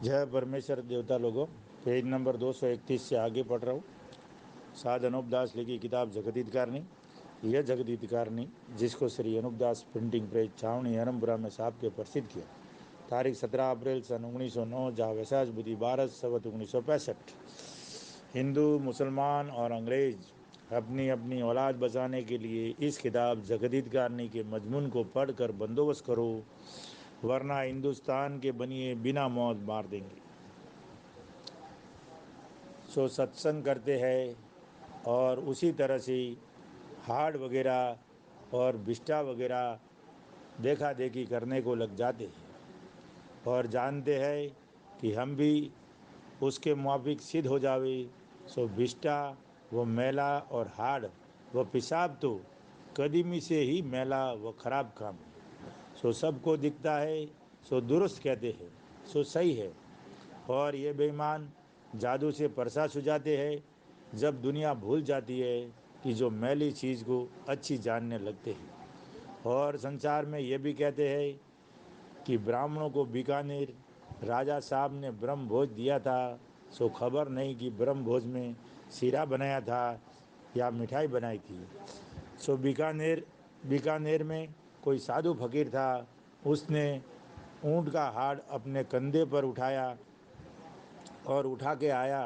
जय परमेश्वर देवता लोगों। पेज नंबर 231 से आगे पढ़ रहा हूँ। साध अनूपदास लिखी किताब जगत हितकारनी। यह जगत हितकारनी जिसको श्री अनूपदास प्रिंटिंग प्रेस छावनी हरमपुरा में साहब के प्रसिद्ध किया। तारीख 17 अप्रैल सन 1909 जहाँ वैसाख बुद्धि 12 सवत 1965। हिंदू मुसलमान और अंग्रेज अपनी अपनी औलाद बचाने के लिए इस किताब जगत हितकारनी के मजमून को पढ़कर बंदोबस्त करो, वरना हिंदुस्तान के बनिए बिना मौत मार देंगे। सो सत्संग करते हैं और उसी तरह से हार्ड वगैरह और बिस्टा वगैरह देखा देखी करने को लग जाते हैं और जानते हैं कि हम भी उसके मुआफिक सिद्ध हो जावे। सो बिस्टा व मैला और हार्ड व पेशाब तो कदीमी से ही मैला व खराब काम है। सो सबको दिखता है, सो दुरुस्त कहते हैं, सो सही है। और ये बेईमान जादू से परसा सुझाते हैं जब दुनिया भूल जाती है कि जो मैली चीज़ को अच्छी जानने लगते हैं। और संसार में ये भी कहते हैं कि ब्राह्मणों को बीकानेर राजा साहब ने ब्रह्म भोज दिया था। सो खबर नहीं कि ब्रह्म भोज में सीरा बनाया था या मिठाई बनाई थी। सो बीकानेर में कोई साधु फकीर था। उसने ऊँट का हाड़ अपने कंधे पर उठाया और उठा के आया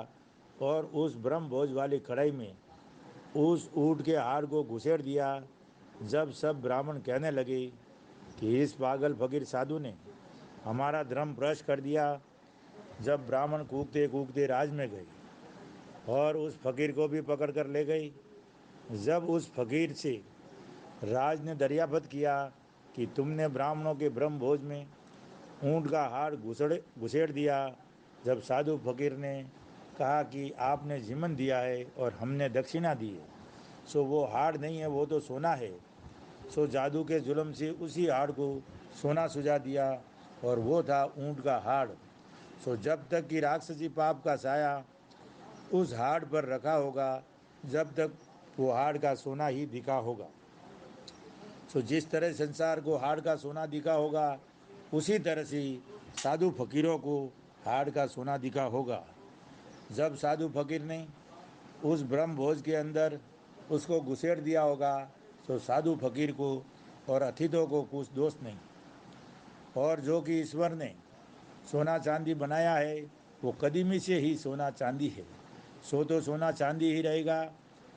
और उस ब्रह्म भोज वाली कढ़ाई में उस ऊँट के हाड़ को घुसेड़ दिया। जब सब ब्राह्मण कहने लगे कि इस पागल फकीर साधु ने हमारा धर्म भ्रष्ट कर दिया, जब ब्राह्मण कूकते कूकते राज में गए और उस फकीर को भी पकड़ कर ले गई। जब उस फकीर से राज ने दरियाफत किया कि तुमने ब्राह्मणों के ब्रह्म भोज में ऊँट का हाड़ घुसेड़ दिया, जब साधु फकीर ने कहा कि आपने जिमन दिया है और हमने दक्षिणा दी है, सो वो हाड़ नहीं है, वो तो सोना है। सो जादू के जुल्म से उसी हाड़ को सोना सुझा दिया और वो था ऊँट का हाड़। सो जब तक कि राक्षसी पाप का साया उस हाड़ पर रखा होगा, जब तक वो हाड़ का सोना ही दिखा होगा। सो जिस तरह संसार को हाड़ का सोना दिखा होगा, उसी तरह से साधु फकीरों को हाड़ का सोना दिखा होगा। जब साधु फकीर ने उस ब्रह्म भोज के अंदर उसको घुसेड़ दिया होगा, तो साधु फकीर को और अतिथियों को कुछ दोष नहीं। और जो कि ईश्वर ने सोना चांदी बनाया है वो कदीमी से ही सोना चांदी है। सो तो सोना चांदी ही रहेगा।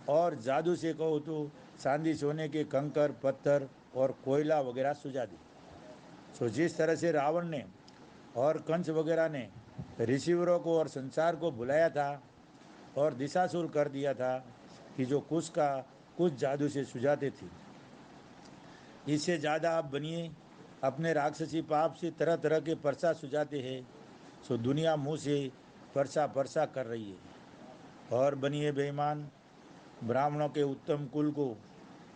और जादू से कहो तो चांदी सोने के कंकर पत्थर और कोयला वगैरह सुझा दी। सो जिस तरह से रावण ने और कंस वगैरह ने ऋषिवरों को और संसार को बुलाया था और दिशाशूल कर दिया था कि जो कुछ जादू से सुझाते थे, इससे ज़्यादा आप बनिए अपने राक्षसी पाप से तरह तरह के परसा सुझाते हैं। सो दुनिया मुंह से परसा परसा कर रही है। और बनिए बेईमान ब्राह्मणों के उत्तम कुल को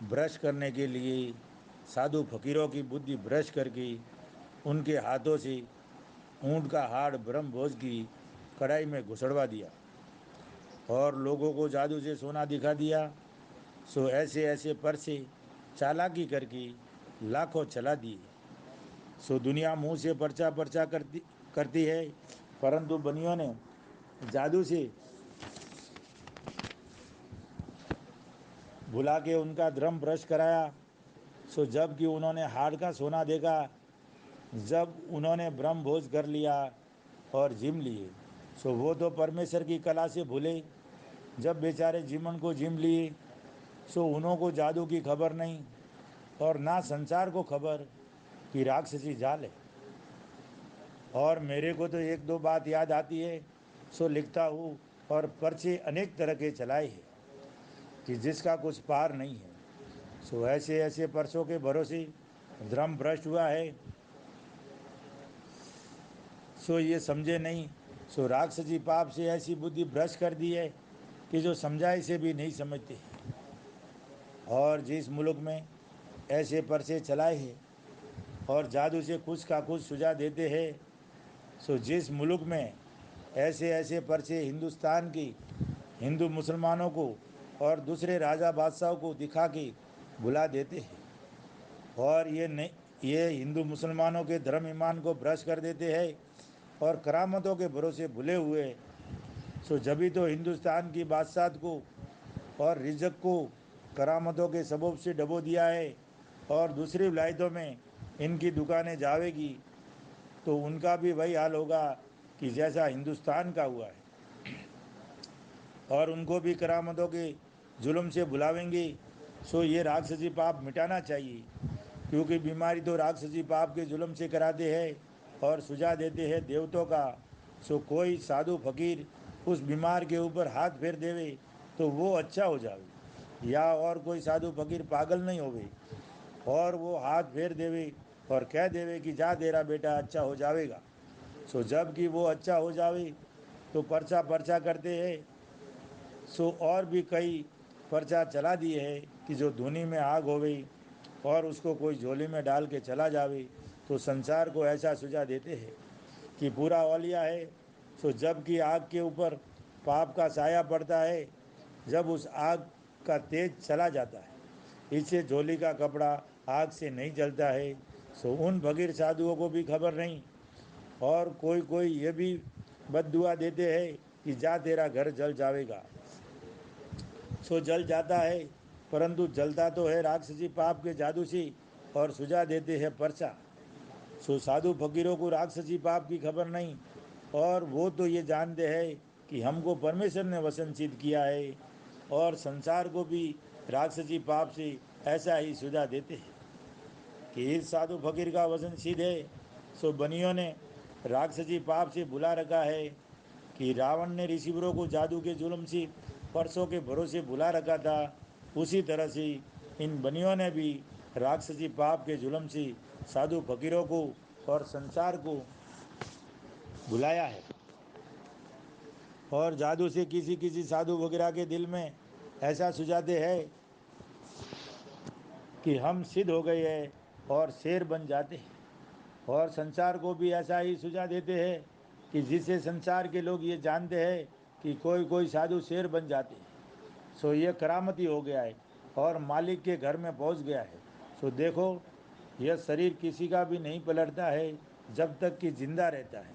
भ्रष्ट करने के लिए साधु फकीरों की बुद्धि भ्रष्ट करके उनके हाथों से ऊँट का हाड़ ब्रह्म भोज की कढ़ाई में घुसड़वा दिया और लोगों को जादू से सोना दिखा दिया। सो ऐसे ऐसे परसे चालाकी करके लाखों चला दिए। सो दुनिया मुंह से पर्चा पर्चा करती है, परंतु बनियों ने जादू से बुला के उनका धर्म भ्रष्ट कराया। सो जब कि उन्होंने हाड़ का सोना देखा, जब उन्होंने ब्रह्म भोज कर लिया और जिम लिए, सो वो तो परमेश्वर की कला से भूले। जब बेचारे जीवन को जिम लिए, सो उन्हों को जादू की खबर नहीं और ना संसार को खबर कि राक्षसी जाल है। और मेरे को तो एक दो बात याद आती है, सो लिखता हूँ और पर्चे अनेक तरह के चलाए हैं कि जिसका कुछ पार नहीं है। सो ऐसे ऐसे परसों के भरोसे धर्म भ्रष्ट हुआ है। सो ये समझे नहीं। सो राक्षसी पाप से ऐसी बुद्धि भ्रष्ट कर दी है कि जो समझाए से भी नहीं समझते। और जिस मुल्क में ऐसे परसे चलाए हैं और जादू से कुछ का कुछ सुझा देते हैं, सो जिस मुल्क में ऐसे ऐसे परचे हिंदुस्तान की हिंदू मुसलमानों को और दूसरे राजा बादशाहों को दिखा के बुला देते हैं और ये हिंदू मुसलमानों के धर्म ईमान को भ्रष्ट कर देते हैं और करामतों के भरोसे भुले हुए। सो जभी तो हिंदुस्तान की बादशाहत को और रिज़्क़ को करामतों के सबब से डबो दिया है, और दूसरी विलायतों में इनकी दुकानें जावेगी तो उनका भी वही हाल होगा कि जैसा हिंदुस्तान का हुआ है, और उनको भी करामतों के जुल्म से बुलावेंगे। सो ये राक्षसी पाप मिटाना चाहिए, क्योंकि बीमारी तो राक्षसी पाप के जुल्म से कराते हैं और सुझा देते हैं देवतों का। सो कोई साधु फकीर उस बीमार के ऊपर हाथ फेर देवे तो वो अच्छा हो जावे, या और कोई साधु फकीर पागल नहीं होवे और वो हाथ फेर देवे और कह देवे कि जा तेरा बेटा अच्छा हो जाएगा। सो जब कि वो अच्छा हो जावे तो पर्चा पर्चा करते हैं। सो और भी कई पर्चा चला दिए है कि जो धुनी में आग होवे और उसको कोई झोली में डाल के चला जावे, तो संसार को ऐसा सुझा देते हैं कि पूरा औलिया है। सो जब कि आग के ऊपर पाप का साया पड़ता है, जब उस आग का तेज चला जाता है, इससे झोली का कपड़ा आग से नहीं जलता है। सो उन फकीर साधुओं को भी खबर नहीं, और कोई कोई ये भी बद्दुआ देते हैं कि जा तेरा घर जल जाएगा। सो जल जाता है, परंतु जलता तो है राक्षसी पाप के जादू से, और सुझा देते हैं पर्चा। सो साधु फकीरों को राक्षसी पाप की खबर नहीं, और वो तो ये जानते हैं कि हमको परमेश्वर ने वसनचित किया है, और संसार को भी राक्षसी पाप से ऐसा ही सुझा देते हैं कि इस साधु फकीर का वचन सिद्ध है। सो बनियों ने राक्षसी पाप से बुला रखा है कि रावण ने ऋषिवरों को जादू के जुल्म से परसों के भरोसे बुला रखा था, उसी तरह से इन बनियों ने भी राक्षसी पाप के जुल्म से साधु फकीरों को और संसार को बुलाया है। और जादू से किसी किसी साधु वगैरह के दिल में ऐसा सुझाते हैं कि हम सिद्ध हो गए हैं और शेर बन जाते हैं, और संसार को भी ऐसा ही सुझा देते हैं कि जिससे संसार के लोग ये जानते हैं कि कोई कोई साधु शेर बन जाते हैं। सो ये करामती हो गया है और मालिक के घर में पहुंच गया है। सो देखो, यह शरीर किसी का भी नहीं पलटता है जब तक कि जिंदा रहता है,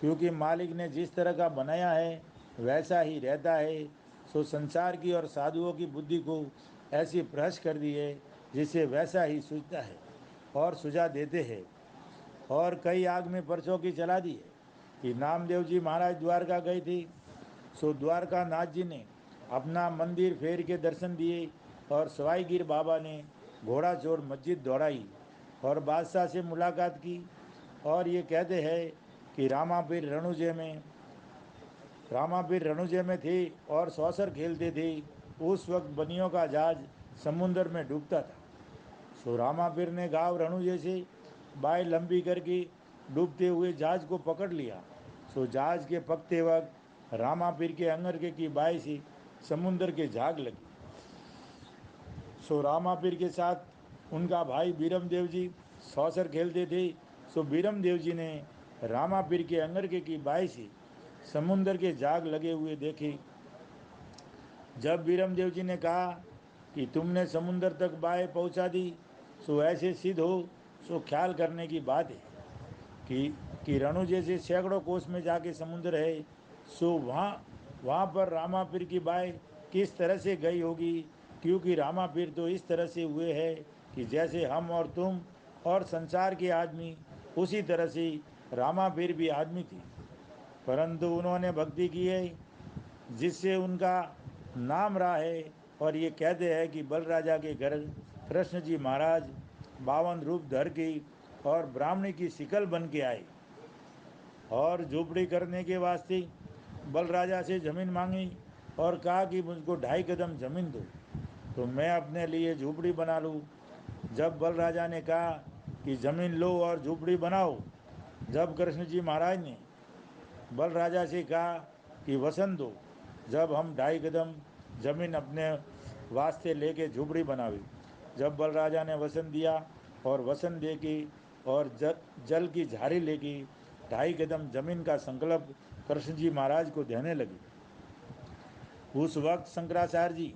क्योंकि मालिक ने जिस तरह का बनाया है वैसा ही रहता है। सो संसार की और साधुओं की बुद्धि को ऐसी भ्रष्ट कर दी है जिससे वैसा ही सूझता है और सुझा देते हैं। और कई आग में परसों की चला दी है कि नामदेव जी महाराज द्वारका गए थे। सो द्वारका नाथ जी ने अपना मंदिर फेर के दर्शन दिए, और सवाईगीर बाबा ने घोड़ा चोर मस्जिद दौड़ाई और बादशाह से मुलाकात की। और ये कहते हैं कि रामापीर रणुजे में थे और सौसर खेलते थे। उस वक्त बनियों का जहाज समुंदर में डूबता था। सो रामापीर ने गाँव रणुजे से बाई लंबी करके डूबते हुए जहाज को पकड़ लिया। सो जहाज के पकते वक्त रामापीर के अंगरखे की बाई से समुंदर के झाग लगी। सो रामापीर के साथ उनका भाई बीरम देव जी सौसर खेलते थे। सो बीरम देव जी ने रामापीर के अंगरखे की बाई से समुंदर के झाग लगे हुए देखे। जब बीरम देव जी ने कहा कि तुमने समुंदर तक बाएँ पहुंचा दी, सो ऐसे सिद्ध हो, सो ख्याल करने की बात है कि रणु जैसे सैकड़ों कोस में जाके समुद्र है। सो वहाँ पर रामापीर की बाई किस तरह से गई होगी, क्योंकि रामापीर तो इस तरह से हुए हैं कि जैसे हम और तुम और संसार के आदमी, उसी तरह से रामापीर भी आदमी थे, परंतु उन्होंने भक्ति की है जिससे उनका नाम रहा है। और ये कहते हैं कि बलराजा के घर कृष्ण जी महाराज 52 रूप धर के और ब्राह्मणी की शिकल बन के आए, और झोपड़ी करने के वास्ते बलराजा से ज़मीन मांगी और कहा कि मुझको 2.5 कदम ज़मीन दो तो मैं अपने लिए झोपड़ी बना लूँ। जब बलराजा ने कहा कि ज़मीन लो और झोपड़ी बनाओ, जब कृष्ण जी महाराज ने बलराजा से कहा कि वसन दो, जब हम 2.5 कदम ज़मीन अपने वास्ते लेके झोपड़ी बनावी। जब बलराजा ने वसन दिया और वसन दे के और जल की झारी लेके 2.5 कदम ज़मीन का संकल्प कृष्ण जी महाराज को देने लगे। उस वक्त शंकराचार्य जी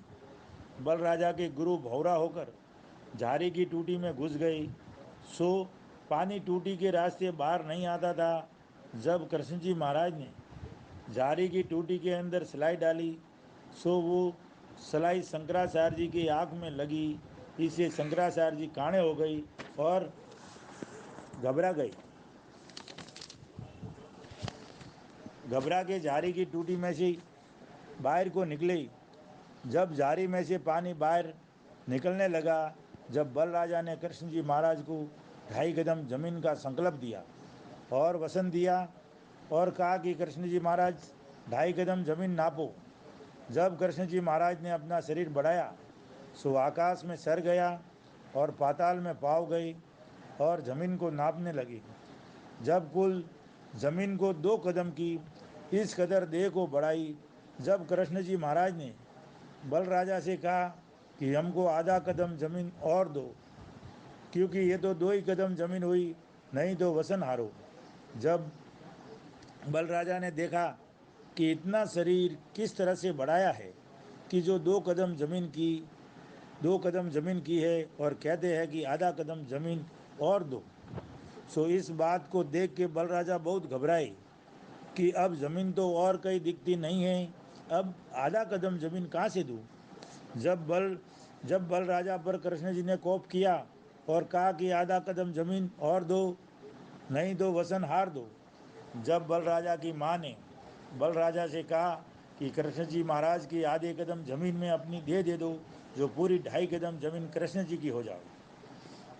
बलराजा के गुरु भौरा होकर झारी की टूटी में घुस गए। सो पानी टूटी के रास्ते बाहर नहीं आता था। जब कृष्ण जी महाराज ने जारी की टूटी के अंदर सिलाई डाली, सो वो सिलाई शंकराचार्य जी की आँख में लगी। इससे शंकराचार्य जी काणे हो गई और घबरा गई। घबरा के जारी की टूटी में से बाहर को निकली। जब जारी में से पानी बाहर निकलने लगा, जब बल राजा ने कृष्ण जी महाराज को 2.5 कदम जमीन का संकल्प दिया और वचन दिया और कहा कि कृष्ण जी महाराज 2.5 कदम जमीन नापो। जब कृष्ण जी महाराज ने अपना शरीर बढ़ाया, सो आकाश में सर गया और पाताल में पाँव गई और जमीन को नापने लगी। जब कुल जमीन को 2 कदम की इस कदर देह को बढ़ाई। जब कृष्ण जी महाराज ने बल राजा से कहा कि हमको आधा कदम जमीन और दो, क्योंकि ये तो 2 ही कदम जमीन हुई, नहीं तो वसन हारो। जब बल राजा ने देखा कि इतना शरीर किस तरह से बढ़ाया है कि जो 2 कदम जमीन की है और कहते हैं कि आधा कदम जमीन और दो। सो इस बात को देख के बल राजा बहुत घबराए कि अब ज़मीन तो और कहीं दिखती नहीं है, अब आधा कदम ज़मीन कहाँ से दूँ। जब बल राजा पर कृष्ण जी ने कोप किया और कहा कि आधा कदम ज़मीन और दो, नहीं तो वसन हार दो। जब बल राजा की माँ ने बल राजा से कहा कि कृष्ण जी महाराज की आधे कदम ज़मीन में अपनी दे दो, जो पूरी 2.5 कदम ज़मीन कृष्ण जी की हो जाए।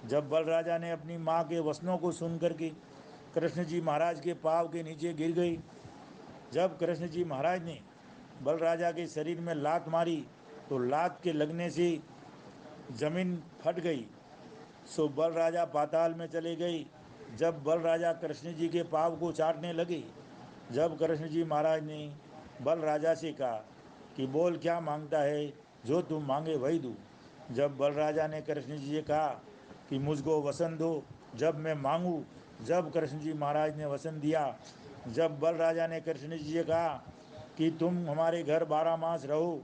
जब बल राजा ने अपनी माँ के वचनों को सुन करके कृष्ण जी महाराज के पाँव के नीचे गिर गई। जब कृष्ण जी महाराज ने बल राजा के शरीर में लात मारी, तो लात के लगने से जमीन फट गई। सो बल राजा पाताल में चले गई। जब बल राजा कृष्ण जी के पाँव को चाटने लगे, जब कृष्ण जी महाराज ने बल राजा से कहा कि बोल क्या मांगता है, जो तुम मांगे वही दूँ। जब बल राजा ने कृष्ण जी से कहा कि मुझको वसन दो, जब मैं मांगूँ। जब कृष्ण जी महाराज ने वसन दिया। जब बल राजा ने कृष्ण जी से कहा कि तुम हमारे घर 12 मास रहो।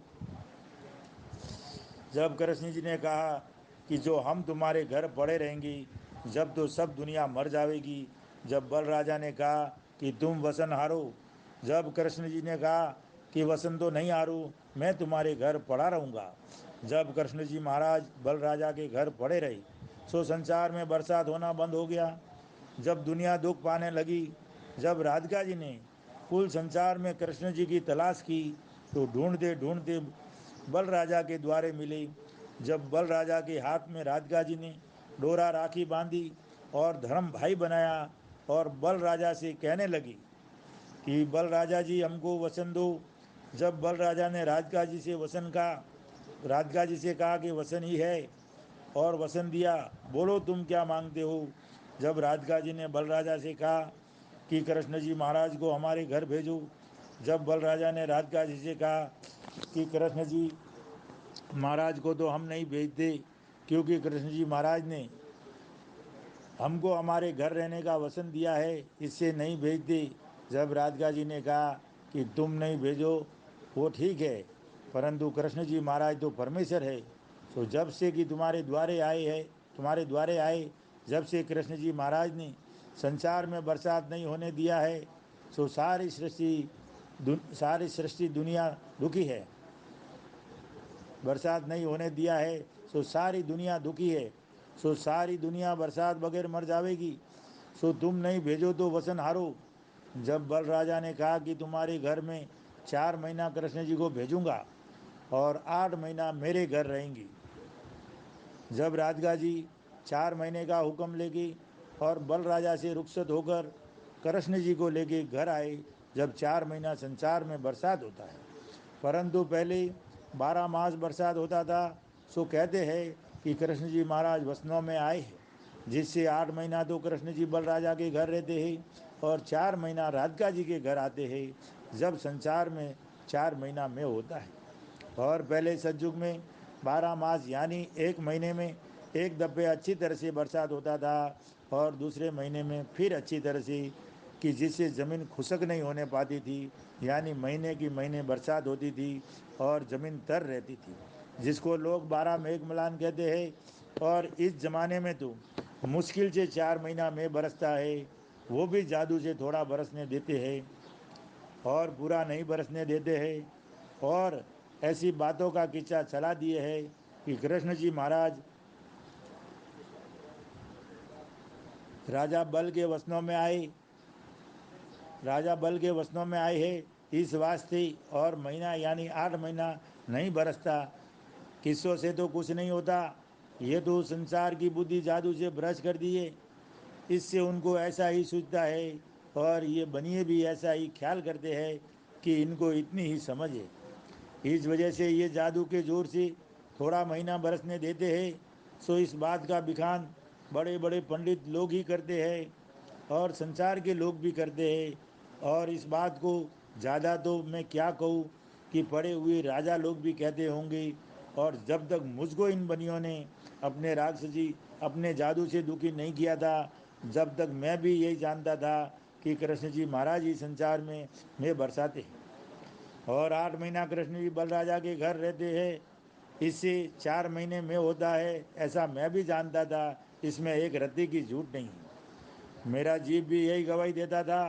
जब कृष्ण जी ने कहा कि जो हम तुम्हारे घर पड़े रहेंगे, जब तो सब दुनिया मर जाएगी। जब बल राजा ने कहा कि तुम वसन हारो। जब कृष्ण जी ने कहा कि वसन तो नहीं हारूँ, मैं तुम्हारे घर पड़ा रहूँगा। जब कृष्ण जी महाराज बल राजा के घर पड़े रहे, सो संसार में बरसात होना बंद हो गया। जब दुनिया दुख पाने लगी, जब राधिका जी ने कुल संसार में कृष्ण जी की तलाश की, तो ढूंढते ढूंढते बल राजा के द्वारे मिले। जब बल राजा के हाथ में राधिका जी ने डोरा राखी बांधी और धर्म भाई बनाया और बल राजा से कहने लगी कि बल राजा जी हमको वसन दो। जब बल राजा ने राधिका जी से वसन कहा, राधिका जी से कहा कि वसन ही है, और वसन दिया, बोलो तुम क्या मांगते हो। जब राधिका जी ने बल राजा से कहा कि कृष्ण जी महाराज को हमारे घर भेजो। जब बल राजा ने राधिका जी से कहा कि कृष्ण जी महाराज को तो हम नहीं भेजते, क्योंकि कृष्ण जी महाराज ने हमको हमारे घर रहने का वचन दिया है, इससे नहीं भेजते। जब राधिका जी ने कहा कि तुम नहीं भेजो वो ठीक है, परंतु कृष्ण जी महाराज तो परमेश्वर है। सो जब से कि तुम्हारे द्वारे आए, जब से कृष्ण जी महाराज ने संसार में बरसात नहीं होने दिया है, सो सारी सृष्टि दुनिया दुखी है। बरसात नहीं होने दिया है, सो सारी दुनिया दुखी है। सो सारी दुनिया बरसात बगैर मर जाएगी। सो तुम नहीं भेजो तो वचन हारो। जब बल राजा ने कहा कि तुम्हारे घर में 4 महीना कृष्ण जी को भेजूंगा और 8 महीना मेरे घर रहेंगी। जब राधिका जी 4 महीने का हुक्म लेगी और बल राजा से रुखसत होकर कृष्ण जी को लेके घर आए। जब 4 महीना संसार में बरसात होता है, परंतु पहले 12 मास बरसात होता था। सो कहते हैं कि कृष्ण जी महाराज वसनों में आए हैं, जिससे 8 महीना तो कृष्ण जी बल राजा के घर रहते हैं और 4 महीना राधिका जी के घर आते हैं। जब संसार में 4 महीना में होता है, और पहले सतयुग में 12 मास यानी 1 महीने में एक दफ़े अच्छी तरह से बरसात होता था और दूसरे महीने में फिर अच्छी तरह से, कि जिससे ज़मीन खुशक नहीं होने पाती थी, यानी महीने की महीने बरसात होती थी और ज़मीन तर रहती थी, जिसको लोग 12 मेघ कहते हैं। और इस ज़माने में तो मुश्किल से 4 महीना में बरसता है, वो भी जादू से थोड़ा बरसने देते हैं और पूरा नहीं बरसने देते हैं। और ऐसी बातों का किस्सा चला दिए है कि कृष्ण जी महाराज राजा बल के वसनों में आए, राजा बल के वसनों में आए हैं इस वास्ते, और महीना यानी 8 महीना नहीं बरसता। किस्सों से तो कुछ नहीं होता, ये तो संसार की बुद्धि जादू से भ्रष्ट कर दिए। इससे उनको ऐसा ही सूझता है और ये बनिए भी ऐसा ही ख्याल करते हैं कि इनको इतनी ही समझ है। इस वजह से ये जादू के जोर से थोड़ा महीना बरसने देते हैं। सो इस बात का बिखान बड़े बड़े पंडित लोग ही करते हैं और संसार के लोग भी करते हैं। और इस बात को ज़्यादा तो मैं क्या कहूँ कि पढ़े हुए राजा लोग भी कहते होंगे। और जब तक मुझको इन बनियों ने अपने राक्षसी अपने जादू से दुखी नहीं किया था, जब तक मैं भी यही जानता था कि कृष्ण जी महाराज ही संसार में बरसाते हैं। और 8 महीना कृष्ण जी बलराजा के घर रहते हैं, इससे 4 महीने में होता है ऐसा मैं भी जानता था। इसमें एक रत्ती की झूठ नहीं है। मेरा जीव भी यही गवाही देता था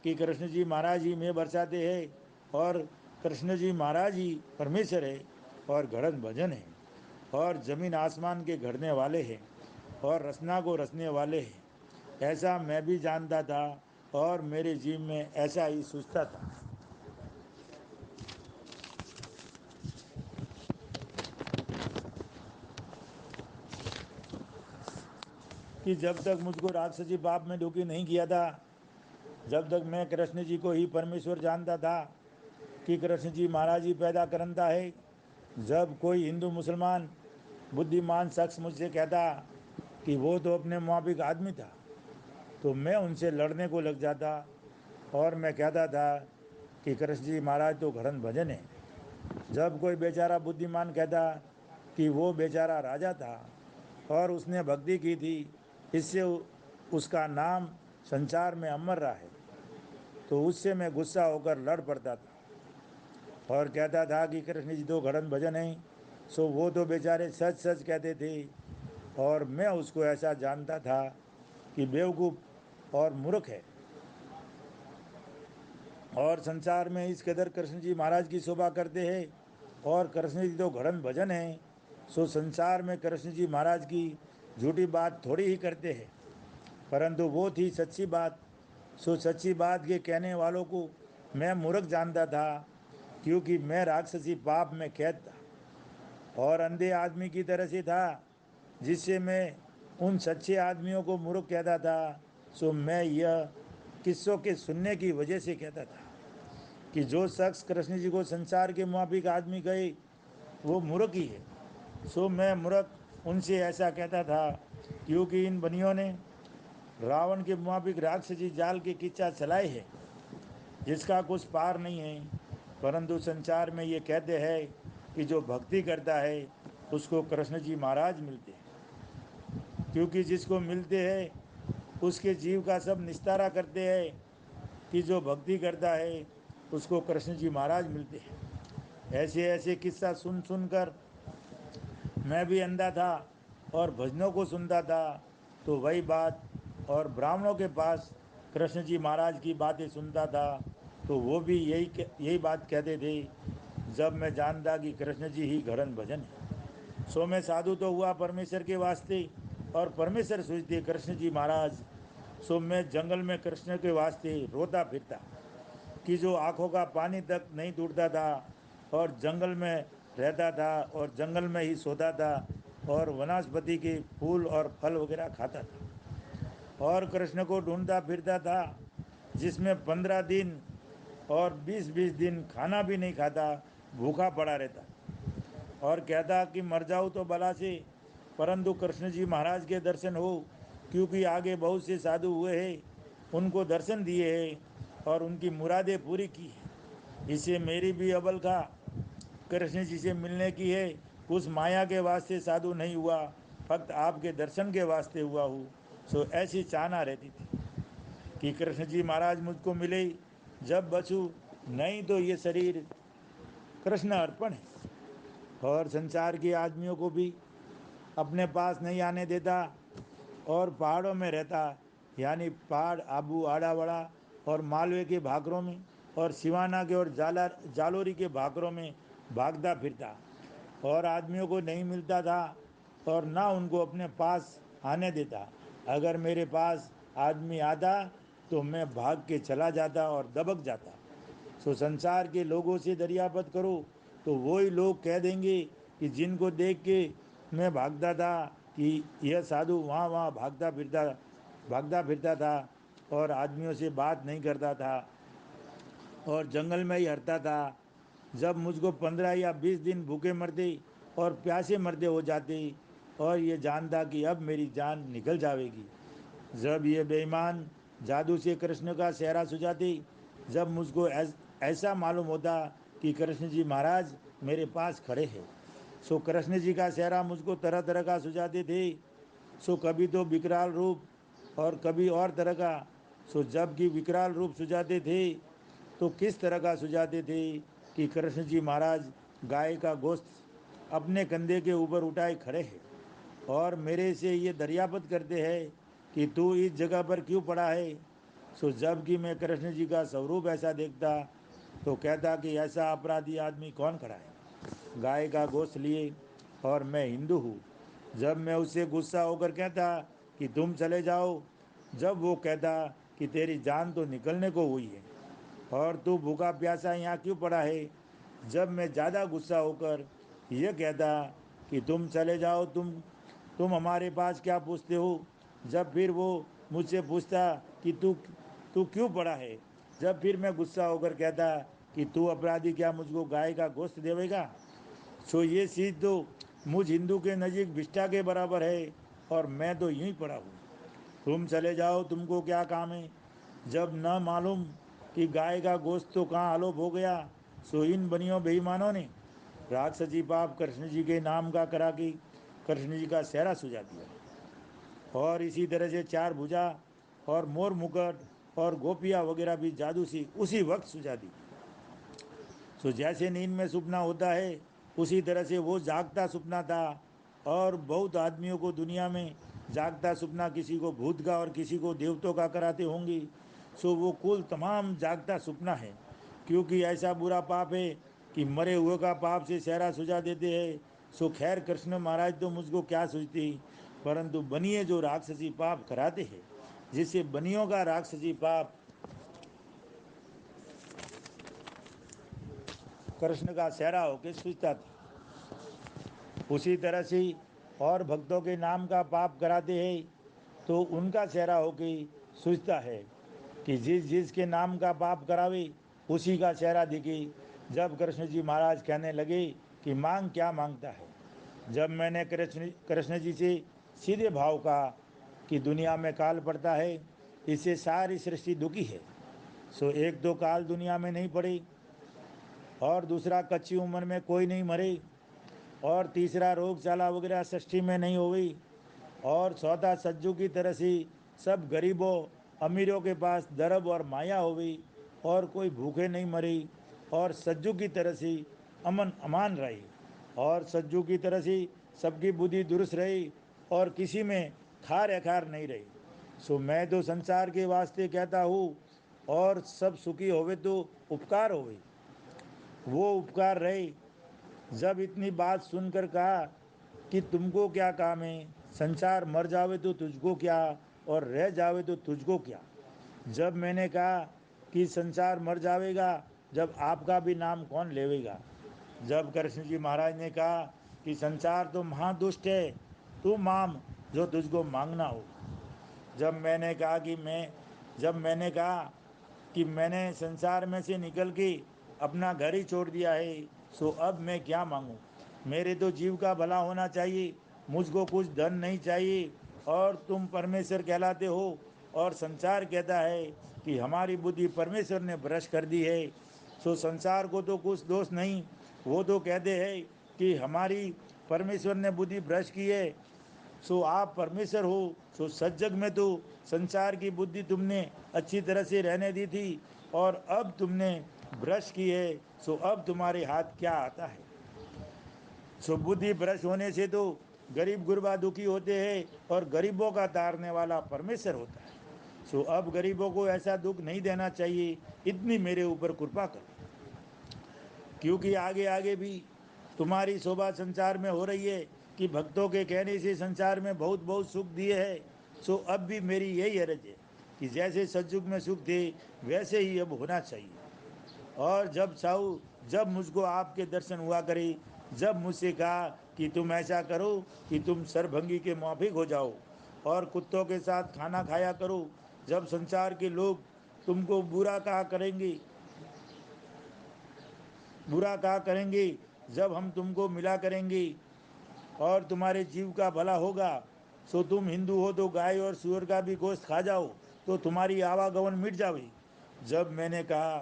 कि कृष्ण जी महाराज ही में बरसाते हैं और कृष्ण जी महाराज ही परमेश्वर है और घड़न भजन है और ज़मीन आसमान के घड़ने वाले हैं और रचना को रचने वाले हैं। ऐसा मैं भी जानता था और मेरे जीव में ऐसा ही सोचता था कि जब तक मुझको राक्षसी पाप में दुखी नहीं किया था, जब तक मैं कृष्ण जी को ही परमेश्वर जानता था कि कृष्ण जी महाराज ही पैदा करता है। जब कोई हिंदू मुसलमान बुद्धिमान शख्स मुझसे कहता कि वो तो अपने मुआबिक आदमी था, तो मैं उनसे लड़ने को लग जाता और मैं कहता था कि कृष्ण जी महाराज तो घड़न भजन है। जब कोई बेचारा बुद्धिमान कहता कि वो बेचारा राजा था और उसने भक्ति की थी, इससे उसका नाम संसार में अमर रहा है, तो उससे मैं गुस्सा होकर लड़ पड़ता था और कहता था कि कृष्ण जी तो घड़न भजन है। सो वो तो बेचारे सच सच कहते थे और मैं उसको ऐसा जानता था कि बेवकूफ़ और मूर्ख है। और संसार में इस कदर कृष्ण जी महाराज की शोभा करते हैं और कृष्ण जी तो घड़न भजन है। सो संसार में कृष्ण जी महाराज की झूठी बात थोड़ी ही करते हैं, परंतु वो थी सच्ची बात। सो सच्ची बात के कहने वालों को मैं मूर्ख जानता था, क्योंकि मैं राक्षसी पाप में कैद था और अंधे आदमी की तरह से था, जिससे मैं उन सच्चे आदमियों को मूर्ख कहता था। सो मैं यह किस्सों के सुनने की वजह से कहता था कि जो शख्स कृष्ण जी को संसार के मुआबिक आदमी कहे वो मूर्ख ही है। सो मैं मूर्ख उनसे ऐसा कहता था, क्योंकि इन बनियों ने रावण के मुआबिक राक्षसी जाल के किस्सा चलाए हैं जिसका कुछ पार नहीं है। परंतु संसार में ये कहते हैं कि जो भक्ति करता है उसको कृष्ण जी महाराज मिलते हैं, क्योंकि जिसको मिलते हैं उसके जीव का सब निस्तारा करते हैं कि जो भक्ति करता है उसको कृष्ण जी महाराज मिलते हैं। ऐसे ऐसे किस्सा सुन सुनकर मैं भी अंधा था और भजनों को सुनता था। तो वही बात और ब्राह्मणों के पास कृष्ण जी महाराज की बातें सुनता था, तो वो भी यही बात कहते थे। जब मैं जानता कि कृष्ण जी ही घड़न भजन है, सो मैं साधु तो हुआ परमेश्वर के वास्ते और परमेश्वर सोचते कृष्ण जी महाराज। सो मैं जंगल में कृष्ण के वास्ते रोता फिरता कि जो आंखों का पानी तक नहीं टूटता था और जंगल में रहता था और जंगल में ही सोता था और वनस्पति के फूल और फल वगैरह खाता था और कृष्ण को ढूंढता फिरता था, जिसमें 15 दिन और 20-20 दिन खाना भी नहीं खाता, भूखा पड़ा रहता और कहता कि मर जाऊँ तो भला से, परंतु कृष्ण जी महाराज के दर्शन हो, क्योंकि आगे बहुत से साधु हुए हैं, उनको दर्शन दिए हैं और उनकी मुरादें पूरी की है। इससे मेरी भी अबल का कृष्ण जी से मिलने की है। उस माया के वास्ते साधु नहीं हुआ, फक्त आपके दर्शन के वास्ते हुआ हूँ। सो ऐसी चाहना रहती थी कि कृष्ण जी महाराज मुझको मिले जब बचूँ, नहीं तो ये शरीर कृष्ण अर्पण है। और संसार के आदमियों को भी अपने पास नहीं आने देता और पहाड़ों में रहता, यानी पहाड़, आबू, आड़ावाड़ा और मालवे के भाकरों में और सिवाना के और जालोरी के भाकरों में भागता फिरता और आदमियों को नहीं मिलता था और ना उनको अपने पास आने देता। अगर मेरे पास आदमी आता तो मैं भाग के चला जाता और दबक जाता। सो संसार के लोगों से दरियापत करो तो वही लोग कह देंगे कि जिनको देख के मैं भागता था कि यह साधु वहाँ वहाँ भागता फिरता था और आदमियों से बात नहीं करता था और जंगल में ही हरता था। जब मुझको 15 या 20 दिन भूखे मरते और प्यासे मरते हो जाते और ये जानता कि अब मेरी जान निकल जाएगी। जब ये बेईमान जादू से कृष्ण का सेहरा सुझाते, जब मुझको ऐसा मालूम होता कि कृष्ण जी महाराज मेरे पास खड़े हैं, सो कृष्ण जी का सेहरा मुझको तरह तरह का सुझाते थे। सो कभी तो विकराल रूप और कभी और तरह का। सो जब कि विकराल रूप सुझाते थे तो किस तरह का सुझाते थे कि कृष्ण जी महाराज गाय का गोश्त अपने कंधे के ऊपर उठाए खड़े हैं और मेरे से ये दरियापत करते हैं कि तू इस जगह पर क्यों पड़ा है। सो जब कि मैं कृष्ण जी का स्वरूप ऐसा देखता तो कहता कि ऐसा अपराधी आदमी कौन खड़ा है गाय का गोश्त लिए, और मैं हिंदू हूँ। जब मैं उससे गुस्सा होकर कहता कि तुम चले जाओ, जब वो कहता कि तेरी जान तो निकलने को हुई है और तू भूखा प्यासा यहाँ क्यों पड़ा है। जब मैं ज़्यादा गुस्सा होकर यह कहता कि तुम चले जाओ, तुम हमारे पास क्या पूछते हो। जब फिर वो मुझसे पूछता कि तू तू क्यों पड़ा है। जब फिर मैं गुस्सा होकर कहता कि तू अपराधी क्या मुझको गाय का गोश्त देवेगा। सो ये चीज़ तो मुझ हिंदू के नज़दीक विष्ठा के बराबर है और मैं तो यूं ही पड़ा हूँ। तुम चले जाओ, तुमको क्या काम है। जब न मालूम कि गाय का गोश्त तो कहाँ आलोप हो गया, सो इन बनियों बेईमानों ने राक्षसी पाप कृष्ण जी के नाम का करा कि कृष्ण जी का सेहरा सुझा दिया। और इसी तरह से चार भुजा और मोर मुकुट और गोपियाँ वगैरह भी जादू सी उसी वक्त सुझा दी। सो जैसे नींद में सपना होता है उसी तरह से वो जागता सपना था। और बहुत आदमियों को दुनिया में जागता सपना किसी को भूत का और किसी को देवतों का कराते होंगे। सो वो कुल तमाम जागता सपना है, क्योंकि ऐसा बुरा पाप है कि मरे हुए का पाप से सेहरा सुझा देते हैं। सो खैर कृष्ण महाराज तो मुझको क्या सोचती, परंतु बनिए जो राक्षसी पाप कराते हैं, जिससे बनियों का राक्षसी पाप कृष्ण का सेहरा होकर सूझता था, उसी तरह से और भक्तों के नाम का पाप कराते हैं तो उनका सेहरा होके सूझता है कि जिस जिस के नाम का पाप करावे उसी का चेहरा दिखे। जब कृष्ण जी महाराज कहने लगे कि मांग क्या मांगता है। जब मैंने कृष्ण जी से सीधे भाव कहा कि दुनिया में काल पड़ता है, इससे सारी सृष्टि दुखी है। सो एक दो काल दुनिया में नहीं पड़े और दूसरा कच्ची उम्र में कोई नहीं मरे और तीसरा रोग चाला वगैरह सृष्टि में नहीं हुई और चौथा सज्जू की तरह से सब गरीबों अमीरों के पास दरब और माया हो गई और कोई भूखे नहीं मरी और सज्जू की तरह से अमन अमान रही और सज्जू की तरह से सबकी बुद्धि दुरुस्त रही और किसी में खार अखार नहीं रही। सो मैं तो संसार के वास्ते कहता हूँ और सब सुखी होवे तो उपकार होवे, वो उपकार रहे। जब इतनी बात सुनकर कहा कि तुमको क्या काम है, संसार मर जावे तो तुझको क्या और रह जावे तो तुझको क्या। जब मैंने कहा कि संसार मर जावेगा, जब आपका भी नाम कौन लेवेगा। जब कृष्ण जी महाराज ने कहा कि संसार तो महादुष्ट है, तू मांग जो तुझको मांगना हो। जब मैंने कहा कि मैंने संसार में से निकल के अपना घर ही छोड़ दिया है, सो अब मैं क्या मांगूं। मेरे तो जीव का भला होना चाहिए, मुझको कुछ धन नहीं चाहिए और तुम परमेश्वर कहलाते हो और संसार कहता है कि हमारी बुद्धि परमेश्वर ने भ्रष्ट कर दी है। सो संसार को तो कुछ दोष नहीं, वो तो कहते हैं कि हमारी परमेश्वर ने बुद्धि भ्रष्ट की है। सो आप परमेश्वर हो, सो सज्जग में तो संसार की बुद्धि तुमने अच्छी तरह से रहने दी थी और अब तुमने भ्रष्ट की है। सो अब तुम्हारे हाथ क्या आता है। सो बुद्धि भ्रष्ट होने से तो गरीब गुरबा दुखी होते हैं और गरीबों का तारने वाला परमेश्वर होता है। सो अब गरीबों को ऐसा दुख नहीं देना चाहिए, इतनी मेरे ऊपर कृपा कर, क्योंकि आगे आगे भी तुम्हारी शोभा संसार में हो रही है कि भक्तों के कहने से संसार में बहुत बहुत सुख दिए है। सो अब भी मेरी यही अर्ज है कि जैसे सतयुग में सुख थे वैसे ही अब होना चाहिए। और जब मुझको आपके दर्शन हुआ करे, जब मुझसे कहा कि तुम ऐसा करो कि तुम सरभंगी के माफिक हो जाओ और कुत्तों के साथ खाना खाया करो, जब संसार के लोग तुमको बुरा कहा करेंगे, जब हम तुमको मिला करेंगे और तुम्हारे जीव का भला होगा, सो तुम हिंदू हो तो गाय और सूअर का भी गोश्त खा जाओ तो तुम्हारी आवागमन मिट जावे। जब मैंने कहा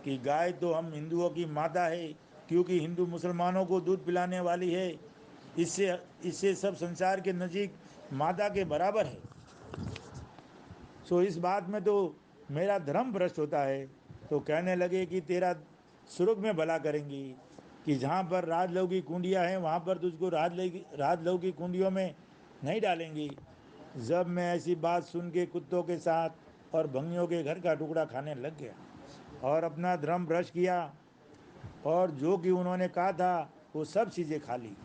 कि गाय तो हम हिंदुओं की माता है, क्योंकि हिंदू मुसलमानों को दूध पिलाने वाली है, इससे इससे सब संसार के नज़दीक माता के बराबर है। सो इस बात में तो मेरा धर्म भ्रष्ट होता है। तो कहने लगे कि तेरा स्वर्ग में भला करेंगी, कि जहाँ पर राजलव की कुंडियाँ हैं वहाँ पर तुझको राजलव की कुंडियों में नहीं डालेंगी। जब मैं ऐसी बात सुन के कुत्तों के साथ और भंगियों के घर का टुकड़ा खाने लग गया और अपना धर्म भ्रष्ट किया, और जो कि उन्होंने कहा था वो सब चीज़ें खा ली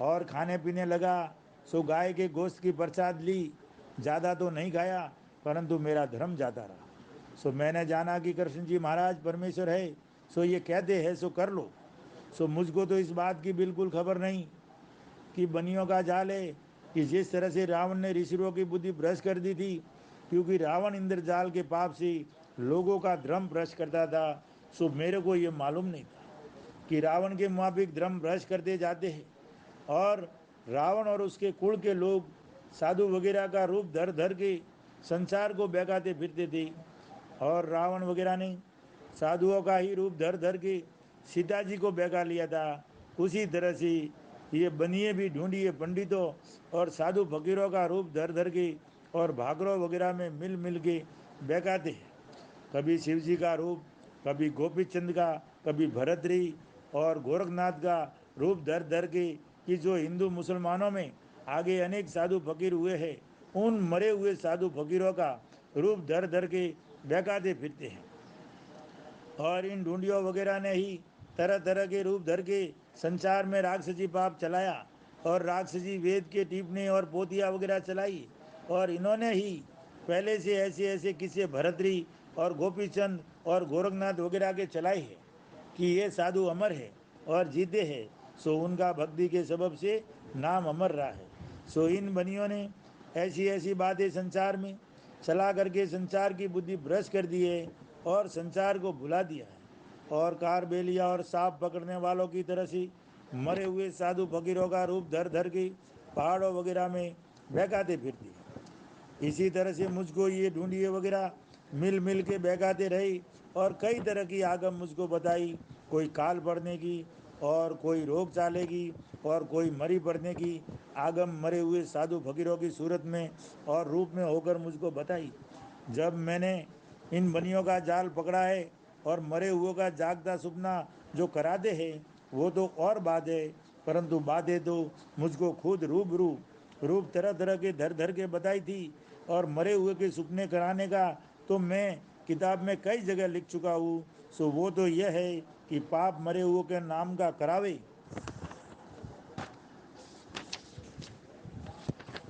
और खाने पीने लगा। सो गाय के गोश्त की प्रसाद ली, ज़्यादा तो नहीं खाया, परंतु मेरा धर्म जाता रहा। सो मैंने जाना कि कृष्ण जी महाराज परमेश्वर है, सो ये कहते हैं सो कर लो। सो मुझको तो इस बात की बिल्कुल खबर नहीं कि बनियों का जाल है, कि जिस तरह से रावण ने ऋषियों की बुद्धि भ्रष्ट कर दी थी, क्योंकि रावण इंद्रजाल के पाप से लोगों का धर्म भ्रष्ट करता था। सो मेरे को ये मालूम नहीं था कि रावण के मुताबिक धर्म भ्रष्ट करते जाते हैं, और रावण और उसके कुल के लोग साधु वगैरह का रूप धर धर के संसार को बहकाते फिरते थे। और रावण वगैरह ने साधुओं का ही रूप धर धर के सीता जी को बहका लिया था। उसी तरह से ये बनिए भी ढूंढिए पंडितों और साधु फकीरों का रूप धर धर के और भागरों वगैरह में मिल मिल के बहकाते हैं। कभी शिव जी का रूप, कभी गोपी चंद का, कभी भरतरी और गोरखनाथ का रूप धर धर के, कि जो हिंदू मुसलमानों में आगे अनेक साधु फकीर हुए हैं, उन मरे हुए साधु फकीरों का रूप धर धर के बहकाते फिरते हैं। और इन ढूंढियों वगैरह ने ही तरह तरह के रूप धर के संसार में राक्षसी पाप चलाया, और राक्षसी वेद के टीपने और पोतिया वगैरह चलाई। और इन्होंने ही पहले से ऐसे ऐसे किस्से भरतरी और गोपीचंद और गोरखनाथ वगैरह के चलाए हैं कि ये साधु अमर है और जीते हैं। सो उनका भक्ति के सबब से नाम अमर रहा है। सो इन बनियों ने ऐसी ऐसी बातें संसार में चला करके संसार की बुद्धि भ्रष्ट कर दी है और संसार को भुला दिया है। और कार बेलिया और सांप पकड़ने वालों की तरह से मरे हुए साधु फकीरों का रूप धर धर के पहाड़ों वगैरह में बहकाते फिरती है। इसी तरह से मुझको ये ढूंढिए वगैरह मिल मिल के बहकाते रही और कई तरह की आगम मुझको बताई, कोई काल पड़ने की और कोई रोग चाले की और कोई मरी पड़ने की आगम मरे हुए साधु फकीरों की सूरत में और रूप में होकर मुझको बताई। जब मैंने इन बनियों का जाल पकड़ा है और मरे हुओं का जागता सुपना जो कराते हैं वो तो और बात है, परंतु बातें तो मुझको खुद रूप तरह तरह के धर धर के बताई थी। और मरे हुए के सुपने कराने का तो मैं किताब में कई जगह लिख चुका हूँ। सो वो तो यह है कि पाप मरे हुए के नाम का करावे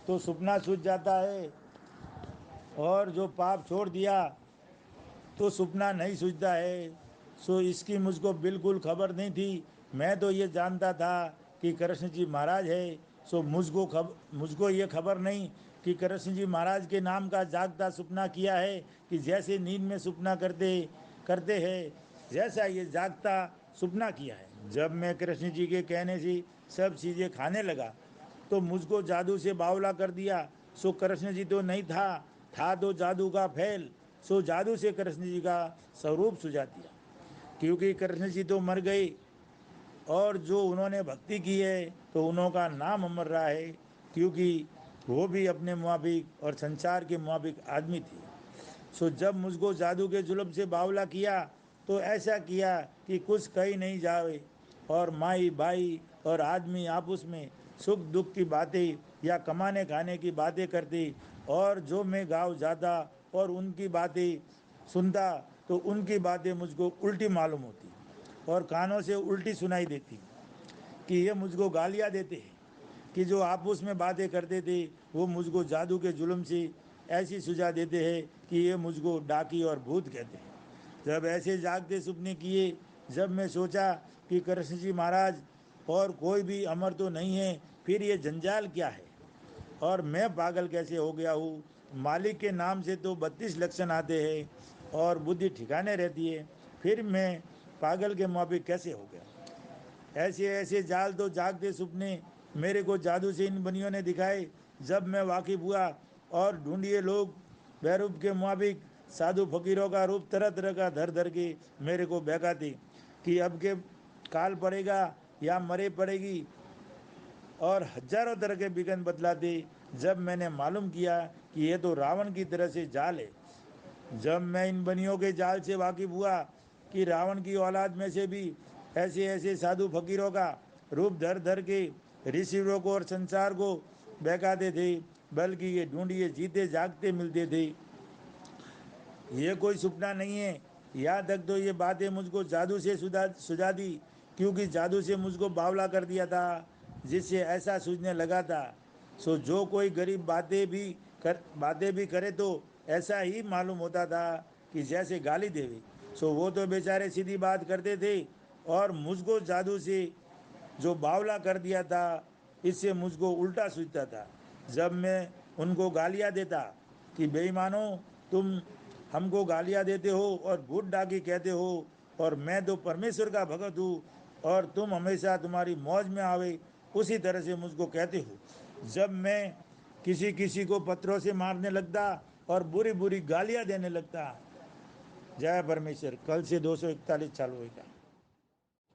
तो सुपना सूझ जाता है, और जो पाप छोड़ दिया तो सुपना नहीं सूझता है। सो इसकी मुझको बिल्कुल खबर नहीं थी। मैं तो ये जानता था कि कृष्ण जी महाराज है। सो मुझको ये खबर नहीं कि कृष्ण जी महाराज के नाम का जागता सुपना किया है, कि जैसे नींद में सुपना करते करते हैं जैसा ये जागता सुपना किया है। जब मैं कृष्ण जी के कहने से सब चीज़ें खाने लगा तो मुझको जादू से बावला कर दिया। सो कृष्ण जी तो नहीं था तो जादू का फैल। सो जादू से कृष्ण जी का स्वरूप सुझा दिया, क्योंकि कृष्ण जी तो मर गए और जो उन्होंने भक्ति की है तो उनका नाम अमर रहा है, क्योंकि वो भी अपने मुआबिक और संसार के मुआबिक आदमी थे। सो जब मुझको जादू के जुल्म से बावला किया तो ऐसा किया कि कुछ कही नहीं जावे, और माई भाई और आदमी आपस में सुख दुख की बातें या कमाने खाने की बातें करती, और जो मैं गाँव जाता और उनकी बातें सुनता तो उनकी बातें मुझको उल्टी मालूम होती और कानों से उल्टी सुनाई देती कि ये मुझको गालियाँ देते हैं कि जो आपस में बातें करते थे वो मुझको जादू के जुल्म से ऐसी सजा देते हैं कि ये मुझको डाकी और भूत कहते हैं। जब ऐसे जागते सपने किए, जब मैं सोचा कि कृष्ण जी महाराज और कोई भी अमर तो नहीं है, फिर ये जंजाल क्या है और मैं पागल कैसे हो गया हूँ। मालिक के नाम से तो 32 लक्षण आते हैं और बुद्धि ठिकाने रहती है, फिर मैं पागल के मुआबिक कैसे हो गया। ऐसे ऐसे जाल तो जागते सपने मेरे को जादू से इन बनियों ने दिखाए। जब मैं वाकिफ हुआ और ढूंढिए लोग बैरूप के मुआबिक साधु फकीरों का रूप तरह तरह का धर धर के मेरे को बहकाती कि अब के काल पड़ेगा या मरे पड़ेगी और हजारों तरह के विघन बतलाते। जब मैंने मालूम किया कि ये तो रावण की तरह से जाल है, जब मैं इन बनियों के जाल से वाकिफ हुआ कि रावण की औलाद में से भी ऐसे ऐसे साधु फकीरों का रूप धर धर के ऋषियों को और संसार को बहकाते थे, बल्कि ये ढूंढिए जीते जागते मिलते थे, ये कोई सपना नहीं है। यहाँ तक तो ये बातें मुझको जादू से सुझा दी, क्योंकि जादू से मुझको बावला कर दिया था, जिससे ऐसा सूझने लगा था। सो जो कोई गरीब बातें भी करे तो ऐसा ही मालूम होता था कि जैसे गाली देवे। सो वो तो बेचारे सीधी बात करते थे और मुझको जादू से जो बावला कर दिया था, इससे मुझको उल्टा सूझता था। जब मैं उनको गालियाँ देता कि बेईमानो, तुम हमको गालियाँ देते हो और भूत डाकी कहते हो और मैं तो परमेश्वर का भगत हूँ और तुम हमेशा तुम्हारी मौज में आवे, उसी तरह से मुझको कहते हो। जब मैं किसी किसी को पत्थरों से मारने लगता और बुरी बुरी गालियाँ देने लगता। जय परमेश्वर। कल से 241 चालू होगा।